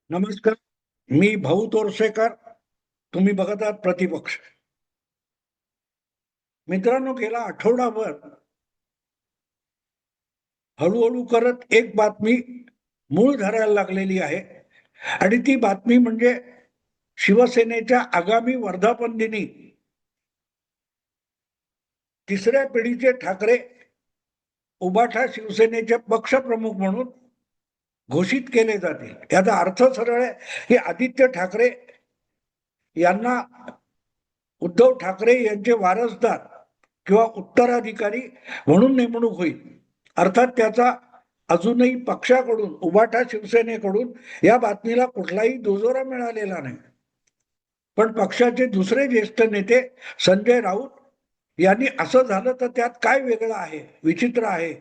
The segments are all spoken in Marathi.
नमस्कार. मी भाऊ तोरसेकर. तुम्ही बघत आहात प्रतिपक्ष. मित्रांनो, गेला आठवडाभर हळूहळू करत एक बातमी मूळ धरायला लागलेली आहे आणि ती बातमी म्हणजे शिवसेनेच्या आगामी वर्धापन दिनी तिसऱ्या पिढीचे ठाकरे उभाठा शिवसेनेचे पक्षप्रमुख म्हणून घोषित केले जातील. याचा अर्थ सरळ आहे की आदित्य ठाकरे यांना उद्धव ठाकरे यांचे वारसदार किंवा उत्तराधिकारी म्हणून नेमणूक होईल. अर्थात त्याचा अजूनही पक्षाकडून उभाठा शिवसेनेकडून या बातमीला कुठलाही दुजोरा मिळालेला नाही. पण पक्षाचे दुसरे ज्येष्ठ नेते संजय राऊत यांनी असं झालं तर त्यात काय वेगळं आहे, विचित्र आहे,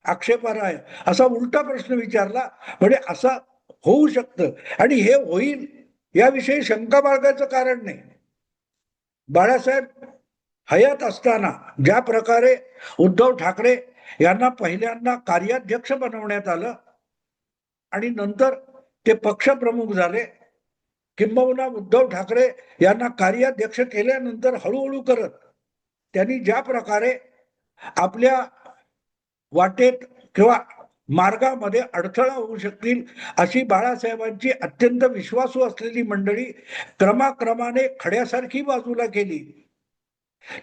आक्षेपार्ह आहे असा उलटा प्रश्न विचारला. म्हणजे असं होऊ शकतं आणि हे होईल याविषयी शंका बाळगायचं कारण नाही. बाळासाहेब हयात असताना ज्या प्रकारे उद्धव ठाकरे यांना पहिल्यांदा कार्याध्यक्ष बनवण्यात आलं आणि नंतर ते पक्षप्रमुख झाले, किंबहुना उद्धव ठाकरे यांना कार्याध्यक्ष केल्यानंतर हळूहळू करत त्यांनी ज्या प्रकारे आपल्या वाटेत किंवा मार्गामध्ये अडथळा होऊ शकतील अशी बाळासाहेबांची अत्यंत विश्वासू असलेली मंडळी क्रमाक्रमाने खड्यासारखी बाजूला केली.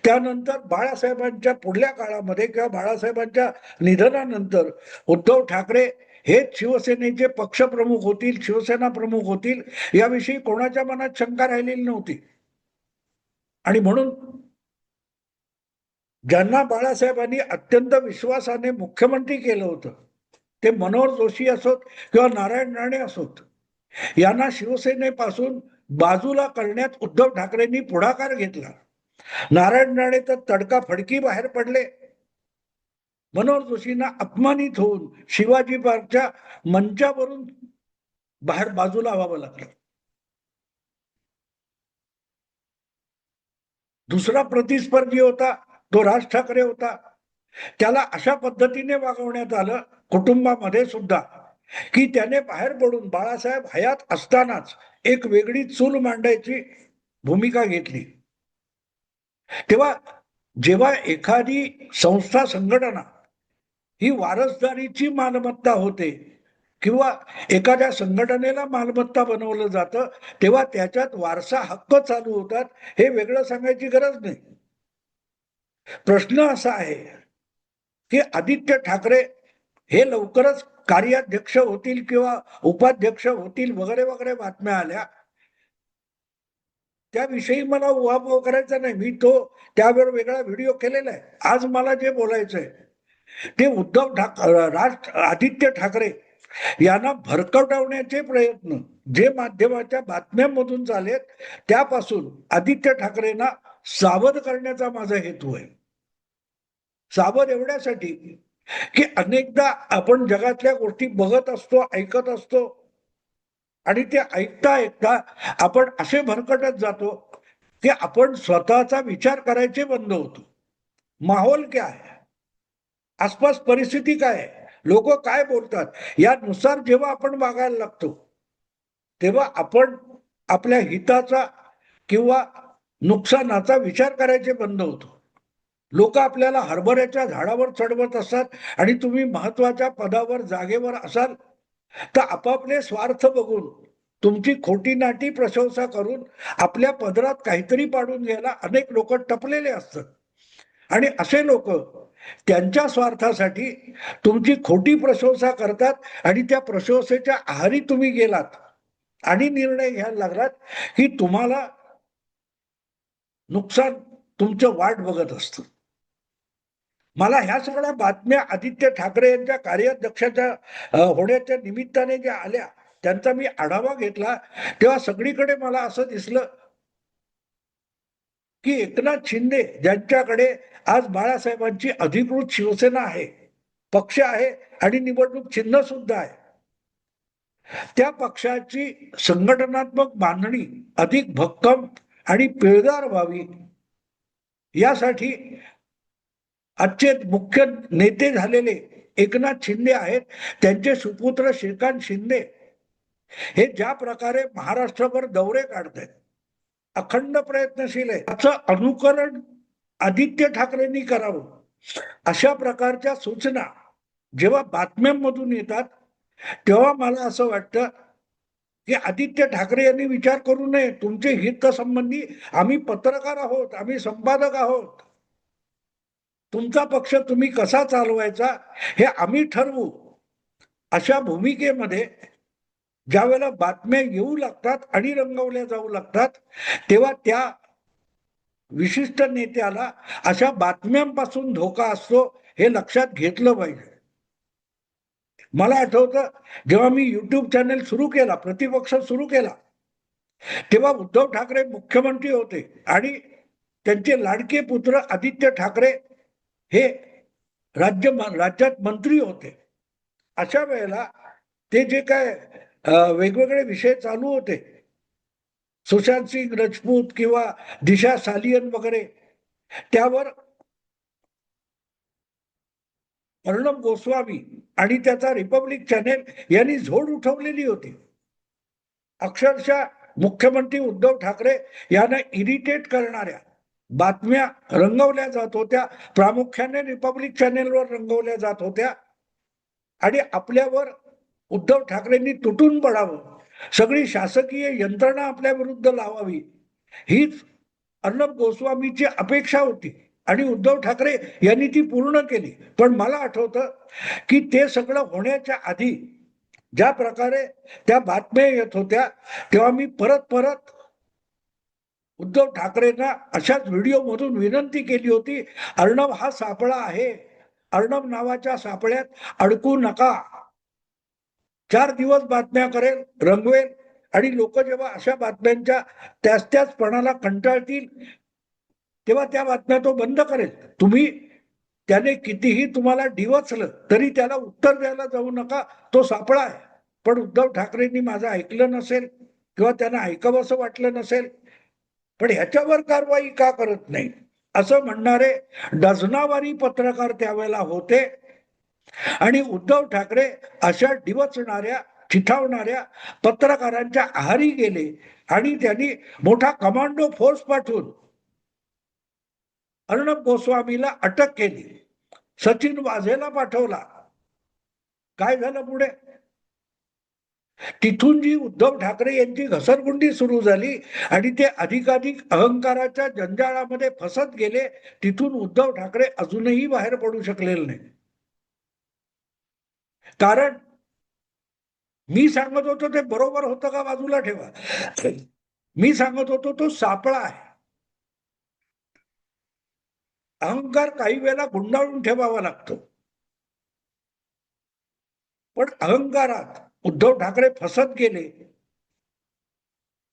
त्यानंतर बाळासाहेबांच्या पुढल्या काळामध्ये किंवा बाळासाहेबांच्या निधनानंतर उद्धव ठाकरे हेच शिवसेनेचे पक्षप्रमुख होतील, शिवसेना प्रमुख होतील याविषयी कोणाच्या मनात शंका राहिलेली नव्हती. आणि म्हणून ज्यांना बाळासाहेबांनी अत्यंत विश्वासाने मुख्यमंत्री केलं होतं, ते मनोहर जोशी असोत किंवा नारायण राणे असोत, यांना शिवसेनेपासून बाजूला करण्यात उद्धव ठाकरेंनी पुढाकार घेतला. नारायण राणे तर तडकाफडकी बाहेर पडले. मनोहर जोशींना अपमानित होऊन शिवाजी पार्कच्या मंचावरून बाहेर बाजूला व्हावं लागलं. दुसरा प्रतिस्पर्धी होता तो राज ठाकरे होता. त्याला अशा पद्धतीने वागवण्यात आलं कुटुंबामध्ये सुद्धा की त्याने बाहेर पडून बाळासाहेब हयात असतानाच एक वेगळी चूल मांडायची भूमिका घेतली. तेव्हा जेव्हा एखादी संस्था, संघटना ही वारसदारीची मालमत्ता होते किंवा एखाद्या संघटनेला मालमत्ता बनवलं जातं, तेव्हा त्याच्यात वारसा हक्क चालू होतात, हे वेगळं सांगायची गरज नाही. प्रश्न असा आहे की आदित्य ठाकरे हे लवकरच कार्याध्यक्ष होतील किंवा उपाध्यक्ष होतील वगैरे वगैरे बातम्या आल्या. त्याविषयी मला उहापोह करायचा नाही. मी तो त्यावर वेगळा व्हिडिओ केलेला आहे. आज मला जे बोलायचंय ते आदित्य ठाकरे यांना भरकटवण्याचे प्रयत्न जे माध्यमाच्या बातम्यांमधून झालेत त्यापासून आदित्य ठाकरेंना सावध करण्याचा माझा हेतू आहे. सावध एवढ्यासाठी की अनेकदा आपण जगातल्या गोष्टी बघत असतो, ऐकत असतो आणि ते ऐकता ऐकता आपण असे भरकटत जातो की आपण स्वतःचा विचार करायचे बंद होतो. माहोल क्या है, आसपास परिस्थिती काय आहे, लोक काय बोलतात, यानुसार जेव्हा आपण वागायला लागतो तेव्हा आपण आपल्या हिताचा किंवा नुकसानाचा विचार करायचे बंद होतो. लोक आपल्याला हरभऱ्याच्या झाडावर चढवत असतात आणि तुम्ही महत्वाच्या पदावर, जागेवर असाल तर आपापले स्वार्थ बघून तुमची खोटी नाटी प्रशंसा करून आपल्या पदरात काहीतरी पाडून घ्यायला अनेक लोक टपलेले असतात. आणि असे लोक त्यांच्या स्वार्थासाठी तुमची खोटी प्रशंसा करतात आणि त्या प्रशंसेच्या आहारी तुम्ही गेलात आणि निर्णय घ्यायला लागलात की तुम्हाला नुकसान तुमचं वाट बघत असतं. मला ह्या सगळ्या बातम्या आदित्य ठाकरे यांच्या कार्याध्यक्षाच्या होण्याच्या निमित्ताने ज्या आल्या त्यांचा मी आढावा घेतला तेव्हा सगळीकडे मला असं दिसलं की एकनाथ शिंदे ज्यांच्याकडे आज बाळासाहेबांची अधिकृत शिवसेना आहे, पक्ष आहे आणि निवडणूक चिन्ह सुद्धा आहे, त्या पक्षाची संघटनात्मक बांधणी अधिक भक्कम आणि पिळदार व्हावी यासाठी आजचे मुख्य नेते झालेले एकनाथ शिंदे आहेत, त्यांचे सुपुत्र श्रीकांत शिंदे हे ज्या प्रकारे महाराष्ट्रभर दौरे काढतायत, अखंड प्रयत्नशील आहे, त्याचं अनुकरण आदित्य ठाकरेंनी करावं. अशा प्रकारच्या सूचना जेव्हा बातम्यांमधून येतात तेव्हा मला असं वाटतं की आदित्य ठाकरे यांनी विचार करू नये. तुमचे हितसंबंधी आम्ही पत्रकार आहोत, आम्ही संपादक आहोत, तुमचा पक्ष तुम्ही कसा चालवायचा हे आम्ही ठरवू. अशा भूमिकेमध्ये ज्या वेळेला बातम्या येऊ लागतात आणि रंगवल्या जाऊ लागतात तेव्हा त्या विशिष्ट नेत्याला अशा बातम्यांपासून धोका असतो हे लक्षात घेतलं पाहिजे. मला आठवतं जेव्हा मी युट्यूब चॅनेल सुरू केला, प्रतिपक्ष सुरू केला, तेव्हा उद्धव ठाकरे मुख्यमंत्री होते आणि त्यांचे लाडके पुत्र आदित्य ठाकरे हे राज्यात मंत्री होते. अशा वेळेला ते जे काय वेगवेगळे विषय चालू होते, सुशांत सिंग राजपूत किंवा दिशा सालियन वगैरे, त्यावर अर्णब गोस्वामी आणि त्याचा रिपब्लिक चॅनेल यांनी झोड उठवलेली होती. अक्षरशः मुख्यमंत्री उद्धव ठाकरे यांना इरिटेट करणाऱ्या बातम्या रंगवल्या जात होत्या, प्रामुख्याने रिपब्लिक चॅनेलवर रंगवल्या जात होत्या आणि आपल्यावर उद्धव ठाकरेंनी तुटून पडावं, सगळी शासकीय यंत्रणा आपल्या विरुद्ध लावावी, हीच अर्णब गोस्वामीची अपेक्षा होती आणि उद्धव ठाकरे यांनी ती पूर्ण केली. पण मला आठवतं की ते सगळं होण्याच्या आधी ज्या प्रकारे त्या बातम्या येत होत्या तेव्हा मी परत परत उद्धव ठाकरेंना अशाच व्हिडिओ मधून विनंती केली होती, अर्णब हा सापळा आहे, अर्णब नावाच्या सापळ्यात अडकू नका. 4 दिवस बातम्या करेल, रंगवेल आणि लोक जेव्हा अशा बातम्यांच्या त्याचपणाला कंटाळतील तेव्हा त्या बातम्या तो बंद करेल. तुम्ही त्याने कितीही तुम्हाला डिवचलं तरी त्याला उत्तर द्यायला जाऊ नका, तो सापळा आहे. पण उद्धव ठाकरेंनी माझं ऐकलं नसेल किंवा त्यांना ऐकावंसं वाटलं नसेल, पण ह्याच्यावर कारवाई का करत नाही असं म्हणणारे डझनावारी पत्रकार त्यावेळेला होते आणि उद्धव ठाकरे अशा डिवचणाऱ्या चिथावणाऱ्या पत्रकारांच्या आहारी गेले आणि त्यांनी मोठा कमांडो फोर्स पाठवून अर्णब गोस्वामीला अटक केली, सचिन वाझेला पाठवला. काय झालं पुढे? तिथून जी उद्धव ठाकरे यांची घसरगुंडी सुरू झाली आणि ते अधिकाधिक अहंकाराच्या जंजाळामध्ये फसत गेले, तिथून उद्धव ठाकरे अजूनही बाहेर पडू शकलेले नाही. कारण मी सांगत होतो ते बरोबर होतं का बाजूला ठेवा, मी सांगत होतो तो सापळा आहे. अहंकार काही वेळेला गुंडाळून ठेवावा लागतो, पण अहंकारात उद्धव ठाकरे फसत गेले.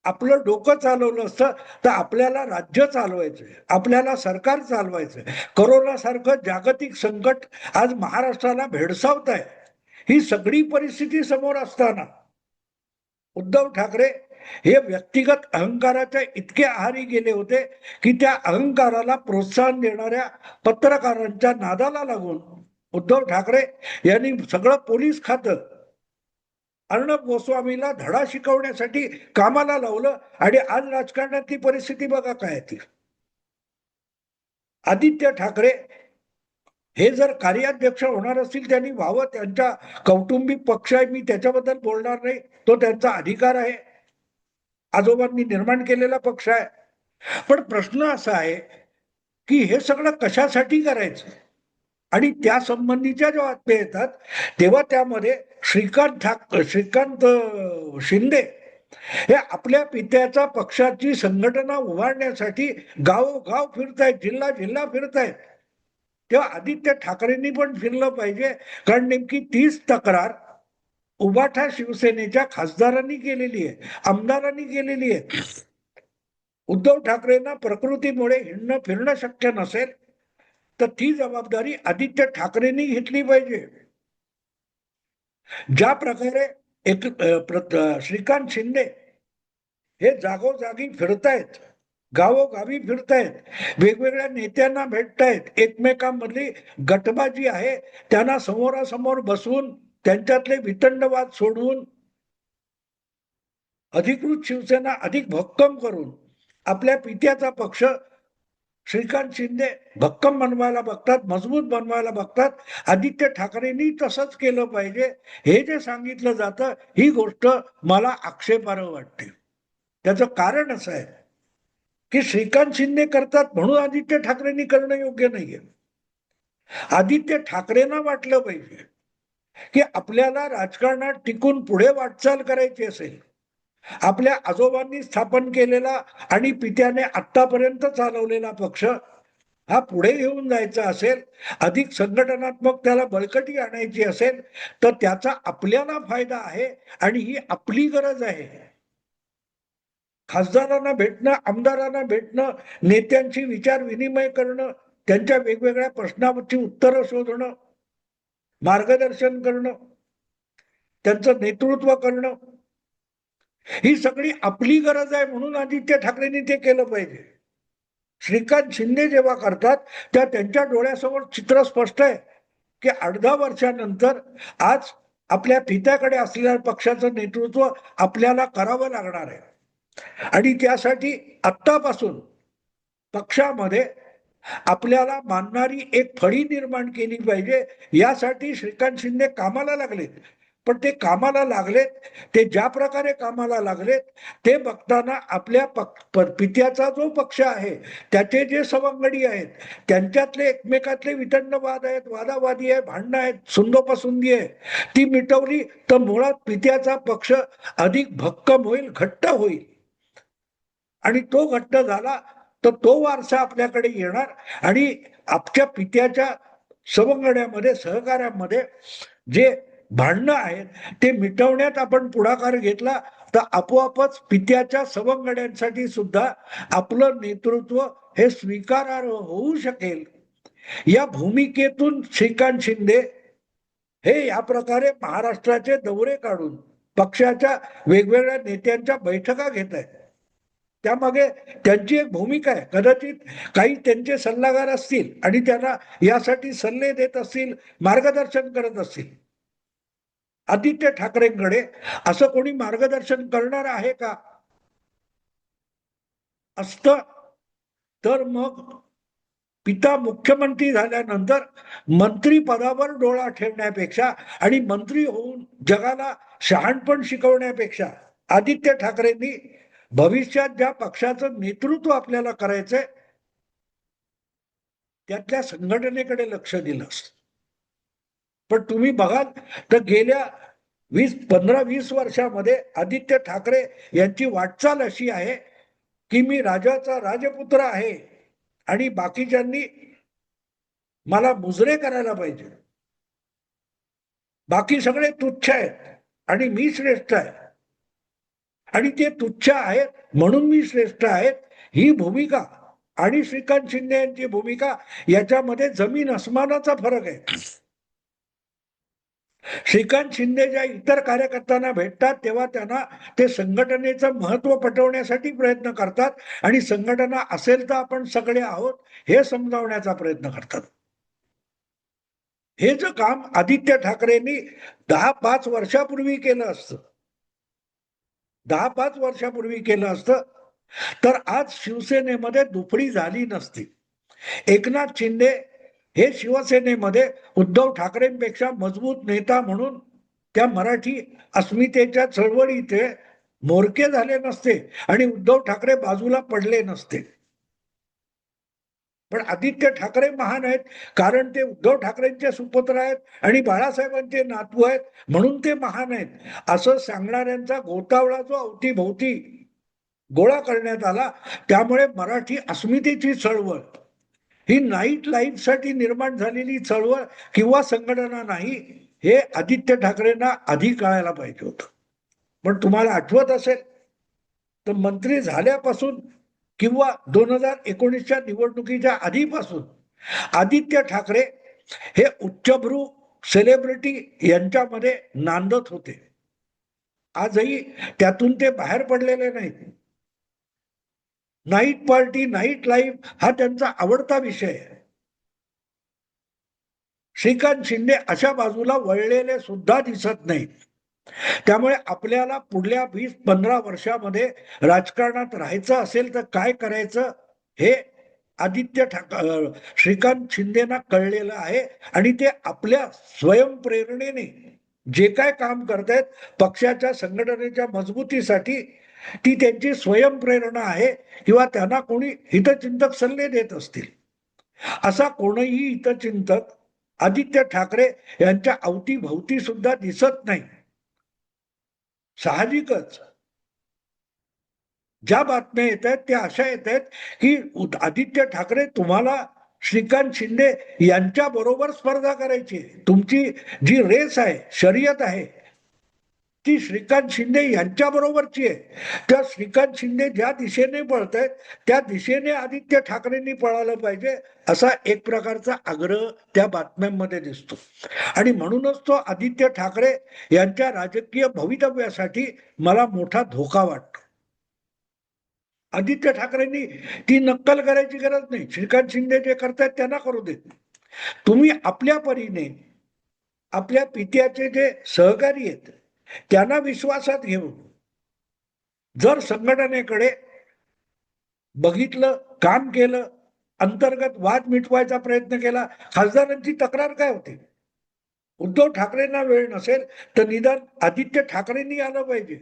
आपलं डोकं चालवलं असतं तर आपल्याला राज्य चालवायचंय, आपल्याला सरकार चालवायचंय. कोरोना सारखं जागतिक संकट आज महाराष्ट्राला भेडसावत आहे. ही सगळी परिस्थिती समोर असताना उद्धव ठाकरे हे व्यक्तिगत अहंकाराच्या इतके आहारी गेले होते की त्या अहंकाराला प्रोत्साहन देणाऱ्या पत्रकारांच्या नादाला लागून उद्धव ठाकरे यांनी सगळं पोलीस खातं अर्णब गोस्वामीला धडा शिकवण्यासाठी कामाला लावलं आणि आज राजकारणातली परिस्थिती बघा काय ती. आदित्य ठाकरे हे जर कार्याध्यक्ष होणार असतील त्यांनी व्हावं, त्यांच्या कौटुंबिक पक्ष आहे, मी त्याच्याबद्दल बोलणार नाही, तो त्यांचा अधिकार आहे, आजोबांनी निर्माण केलेला पक्ष आहे. पण प्रश्न असा आहे की हे सगळं कशासाठी करायचं आणि त्या संबंधीच्या जेव्हा बातम्या येतात तेव्हा त्यामध्ये श्रीकांत शिंदे हे आपल्या पित्याचा पक्षाची संघटना उभारण्यासाठी गावोगाव फिरतायत, जिल्हा जिल्हा फिरतायत. तेव्हा आदित्य ठाकरेंनी पण फिरलं पाहिजे, कारण नेमकी तीच तक्रार उबाठा शिवसेनेच्या खासदारांनी केलेली आहे, आमदारांनी केलेली आहे. उद्धव ठाकरेंना प्रकृतीमुळे हिंडणं फिरणं शक्य नसेल तर ती जबाबदारी आदित्य ठाकरेंनी घेतली पाहिजे. ज्या प्रकारे श्रीकांत शिंदे हे जागोजागी फिरतायत, गावोगावी फिरतायत, वेगवेगळ्या नेत्यांना भेटतायत, एकमेकांमधली गटबाजी आहे त्यांना समोरासमोर बसवून त्यांच्यातले वितंडवाद सोडवून अधिकृत शिवसेना अधिक भक्कम करून आपल्या पित्याचा पक्ष श्रीकांत शिंदे भक्कम बनवायला बघतात, मजबूत बनवायला बघतात. आदित्य ठाकरेंनी तसंच केलं पाहिजे हे जे सांगितलं जातं, ही गोष्ट मला आक्षेपार्ह वाटते. त्याचं कारण असं आहे की श्रीकांत शिंदे करतात म्हणून आदित्य ठाकरेंनी करणं योग्य नाहीये. आदित्य ठाकरेंना वाटलं पाहिजे की आपल्याला राजकारणात टिकून पुढे वाटचाल करायची असेल, आपल्या आजोबांनी स्थापन केलेला आणि पित्याने आतापर्यंत चालवलेला पक्ष हा पुढे घेऊन जायचा असेल, अधिक संघटनात्मक त्याला बळकटी आणायची असेल, तर त्याचा आपल्याला फायदा आहे आणि ही आपली गरज आहे. खासदारांना भेटणं, आमदारांना भेटणं, नेत्यांशी विचार विनिमय करणं, त्यांच्या वेगवेगळ्या प्रश्नांची उत्तरं शोधणं, मार्गदर्शन करणं, त्यांचं नेतृत्व करणं, ही सगळी आपली गरज आहे. म्हणून आदित्य ठाकरेंनी ते केलं पाहिजे. श्रीकांत शिंदे जेव्हा करतात त्या त्यांच्या डोळ्यासमोर चित्र स्पष्ट आहे की 8-10 वर्षानंतर आज आपल्या पित्याकडे असलेल्या पक्षाचं नेतृत्व आपल्याला करावं लागणार आहे आणि त्यासाठी आत्तापासून पक्षामध्ये आपल्याला मानणारी एक फळी निर्माण केली पाहिजे. यासाठी श्रीकांत शिंदे कामाला लागलेत. पण ते कामाला लागलेत, ते ज्या प्रकारे कामाला लागलेत ते बघताना आपल्या पित्याचा जो पक्ष आहे त्याचे जे सवंगडी आहेत त्यांच्यातले एकमेकातले वितंडवाद आहेत, वादावादी आहे, भांडणं आहेत, सुंदोपसुंदी आहे, ती मिटवली तर मुळात पित्याचा पक्ष अधिक भक्कम होईल, घट्ट होईल आणि तो घट्ट झाला तर तो वारसा आपल्याकडे येणार आणि आपल्या पित्याच्या सवंगड्यामध्ये, सहकार्यामध्ये जे भांडणं आहेत ते मिटवण्यात आपण पुढाकार घेतला तर आपोआपच पित्याच्या सवंगड्यांसाठी सुद्धा आपलं नेतृत्व हे स्वीकारार्ह होऊ शकेल. या भूमिकेतून श्रीकांत शिंदे हे या प्रकारे महाराष्ट्राचे दौरे काढून पक्षाच्या वेगवेगळ्या नेत्यांच्या बैठका घेत आहेत. त्यामागे त्यांची एक भूमिका आहे. कदाचित काही त्यांचे सल्लागार असतील आणि त्यांना यासाठी सल्ले देत असतील, मार्गदर्शन करत असतील. आदित्य ठाकरेंकडे असं कोणी मार्गदर्शन करणार आहे का? असतं तर मग पिता मुख्यमंत्री झाल्यानंतर मंत्री पदावर डोळा ठेवण्यापेक्षा आणि मंत्री होऊन जगाला शहाणपण शिकवण्यापेक्षा आदित्य ठाकरेंनी भविष्यात ज्या पक्षाचं नेतृत्व आपल्याला करायचंय त्यातल्या संघटनेकडे लक्ष दिलं असतं. पण तुम्ही बघाल तर गेल्या 15-20 वर्षामध्ये आदित्य ठाकरे यांची वाटचाल अशी आहे की मी राजाचा राजपुत्र आहे आणि बाकीच्यांनी मला मुजरे करायला पाहिजे, बाकी सगळे तुच्छ आहेत आणि मी श्रेष्ठ आहे आणि ते तुच्छ आहेत म्हणून मी श्रेष्ठ आहेत, ही भूमिका आणि श्रीकांत शिंदे यांची भूमिका याच्यामध्ये जमीन अस्मानाचा फरक आहे. श्रीकांत शिंदे ज्या इतर कार्यकर्त्यांना भेटतात तेव्हा त्यांना ते संघटनेचं महत्व पटवण्यासाठी प्रयत्न करतात आणि संघटना असेल तर आपण सगळे आहोत हे समजावण्याचा प्रयत्न करतात. हे जे काम आदित्य ठाकरेंनी 10-5 वर्षापूर्वी केलं असतं, 10-5 वर्षापूर्वी केलं असतं तर आज शिवसेनेमध्ये दुफडी झाली नसती. एकनाथ शिंदे हे शिवसेनेमध्ये उद्धव ठाकरेंपेक्षा मजबूत नेता म्हणून त्या मराठी अस्मितेच्या चळवळीचे मोरके झाले नसते आणि उद्धव ठाकरे बाजूला पडले नसते. पण आदित्य ठाकरे महान आहेत कारण ते उद्धव ठाकरेंचे सुपुत्र आहेत आणि बाळासाहेबांचे नातू आहेत म्हणून ते महान आहेत असं सांगणाऱ्यांचा गोतावळा जो अवतीभोवती गोळा करण्यात आला. त्यामुळे मराठी अस्मितेची चळवळ ही नाईट लाईफ साठी निर्माण झालेली चळवळ किंवा संघटना नाही, हे आदित्य ठाकरेंना आधी कळायला पाहिजे होतं. पण तुम्हाला आठवत असेल तर मंत्री झाल्यापासून किंवा 2019च्या निवडणुकीच्या आधीपासून आदित्य ठाकरे हे उच्चभ्रू सेलिब्रिटी यांच्यामध्ये नांदत होते. आजही त्यातून ते बाहेर पडलेले नाहीत. नाईट पार्टी, नाईट लाईफ हा त्यांचा आवडता विषय आहे. श्रीकांत शिंदे अशा बाजूला वळलेले सुद्धा दिसत नाहीत. त्यामुळे आपल्याला पुढल्या 20-15 वर्षामध्ये राजकारणात राहायचं असेल तर काय करायचं हे श्रीकांत शिंदेना कळलेलं आहे आणि ते आपल्या स्वयंप्रेरणेने जे काय काम करतायत पक्षाच्या संघटनेच्या मजबूतीसाठी ती त्यांची स्वयंप्रेरणा आहे किंवा त्यांना कोणी हितचिंतक सल्ले देत असतील. असा कोणीही हितचिंतक आदित्य ठाकरे यांच्या अवतीभवती सुद्धा दिसत नाही. साहजिकच ज्या बातम्या येत आहेत त्या अशा येत आहेत की आदित्य ठाकरे तुम्हाला श्रीकांत शिंदे यांच्या बरोबर स्पर्धा करायची. तुमची जी रेस आहे, शर्यत आहे, ती श्रीकांत शिंदे यांच्या बरोबरची आहे. त्या श्रीकांत शिंदे ज्या दिशेने पळतायत त्या दिशेने आदित्य ठाकरेंनी पळालं पाहिजे असा एक प्रकारचा आग्रह त्या बातम्यांमध्ये दिसतो. आणि म्हणूनच तो आदित्य ठाकरे यांच्या राजकीय भवितव्यासाठी मला मोठा धोका वाटतो. आदित्य ठाकरेंनी ती नक्कल करायची गरज नाही. श्रीकांत शिंदे जे करतायत त्यांना करू देत. तुम्ही आपल्या परीने आपल्या पित्याचे जे सहकारी आहेत त्यांना विश्वासात घेऊन जर संघटनेकडे बघितलं, काम केलं, अंतर्गत वाद मिटवायचा प्रयत्न केला. खासदारांची तक्रार काय होती? उद्धव ठाकरेंना वेळ नसेल तर निदान आदित्य ठाकरेंनी आलं पाहिजे.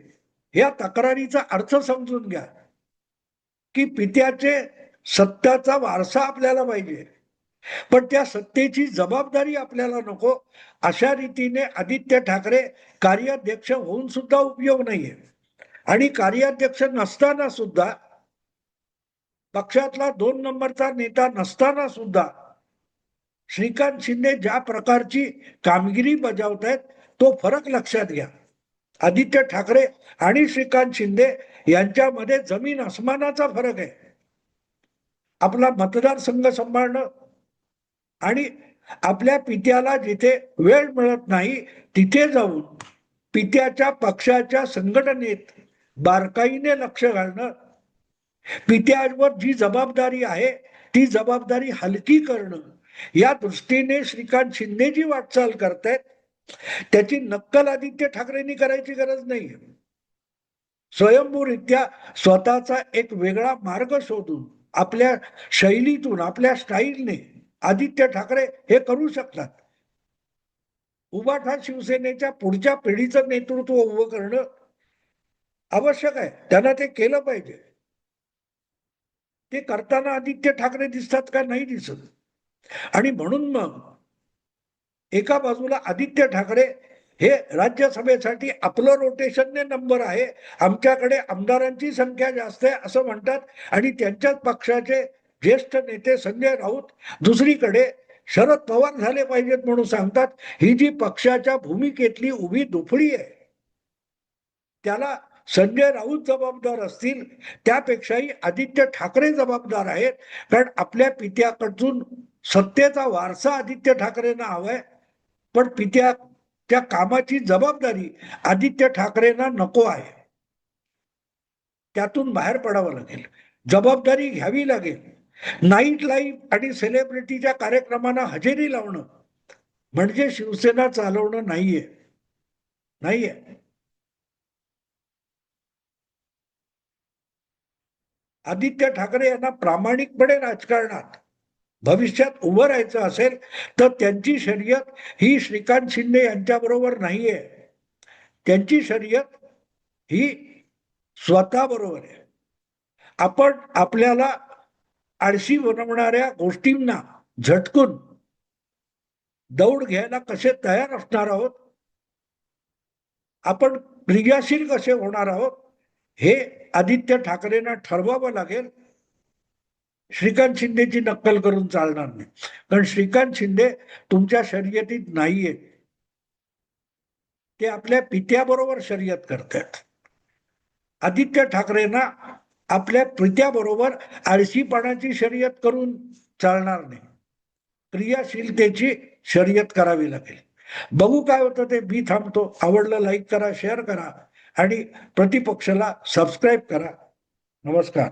या तक्रारीचा अर्थ समजून घ्या की पित्याचे सत्ताचा वारसा आपल्याला पाहिजे, पण त्या सत्तेची जबाबदारी आपल्याला नको. अशा रीतीने आदित्य ठाकरे कार्याध्यक्ष होऊन सुद्धा उपयोग नाहीये. आणि कार्याध्यक्ष नसताना सुद्धा, पक्षातला 2 नंबरचा नेता नसताना सुद्धा श्रीकांत शिंदे ज्या प्रकारची कामगिरी बजावतायत तो फरक लक्षात घ्या. आदित्य ठाकरे आणि श्रीकांत शिंदे यांच्यामध्ये जमीन आसमानाचा फरक आहे. आपला मतदारसंघ सांभाळणं आणि आपल्या पित्याला जिथे वेळ मिळत नाही तिथे जाऊन पित्याच्या पक्षाच्या संघटनेत बारकाईने लक्ष घालणं, पित्यावर जी जबाबदारी आहे ती जबाबदारी हलकी करणं, या दृष्टीने श्रीकांत शिंदे जी वाटचाल करतायत त्याची नक्कल आदित्य ठाकरेंनी करायची गरज नाही. स्वयंभूरित्या स्वतःचा एक वेगळा मार्ग शोधून आपल्या शैलीतून, आपल्या स्टाईलने आदित्य ठाकरे हे करू शकतात. उभाठा शिवसेनेच्या पुढच्या पिढीचं नेतृत्व उभं करणं आवश्यक आहे. त्यांना ते केलं पाहिजे. ते करताना आदित्य ठाकरे दिसतात का? नाही दिसत. आणि म्हणून मग एका बाजूला आदित्य ठाकरे हे राज्यसभेसाठी आपलं रोटेशनने नंबर आहे, आमच्याकडे आमदारांची संख्या जास्त आहे असं म्हणतात. आणि त्यांच्याच पक्षाचे ज्येष्ठ नेते संजय राऊत दुसरीकडे शरद पवार झाले पाहिजेत म्हणून सांगतात. ही जी पक्षाच्या भूमिकेतली उभी दुफळी आहे त्याला संजय राऊत जबाबदार असतील त्यापेक्षाही आदित्य ठाकरे जबाबदार आहेत. कारण आपल्या पित्याकडून सत्तेचा वारसा आदित्य ठाकरेंना हवाय, पण पित्याच्या कामाची जबाबदारी आदित्य ठाकरेंना नको आहे. त्यातून बाहेर पडावं लागेल, जबाबदारी घ्यावी लागेल. नाईट लाईफ आणि सेलिब्रिटीच्या कार्यक्रमांना हजेरी लावणं म्हणजे शिवसेना चालवणं नाहीये. आदित्य ठाकरे यांना प्रामाणिकपणे राजकारणात भविष्यात उभं राहायचं असेल तर त्यांची शर्यत ही श्रीकांत शिंदे यांच्या बरोबर नाहीये. त्यांची शर्यत ही स्वतः बरोबर आहे. आपण आपल्याला आळशी बनवणाऱ्या गोष्टींना झटकून दौड घ्यायला कसे तयार असणार आहोत, आपण क्रियाशील कसे होणार आहोत हे आदित्य ठाकरेंना ठरवावं लागेल. श्रीकांत शिंदेची नक्कल करून चालणार नाही, कारण श्रीकांत शिंदे तुमच्या शर्यतीत नाहीये. ते आपल्या पित्याबरोबर शर्यत करतात. आदित्य ठाकरेंना आपल्या पित्याबरोबर आळशीपणाची शर्यत करून चालणार नाही, क्रियाशीलतेची शर्यत करावी लागेल. बघू काय होतं ते. मी थांबतो. आवडलं लाईक करा, शेअर करा आणि प्रतिपक्षाला सबस्क्राईब करा. नमस्कार.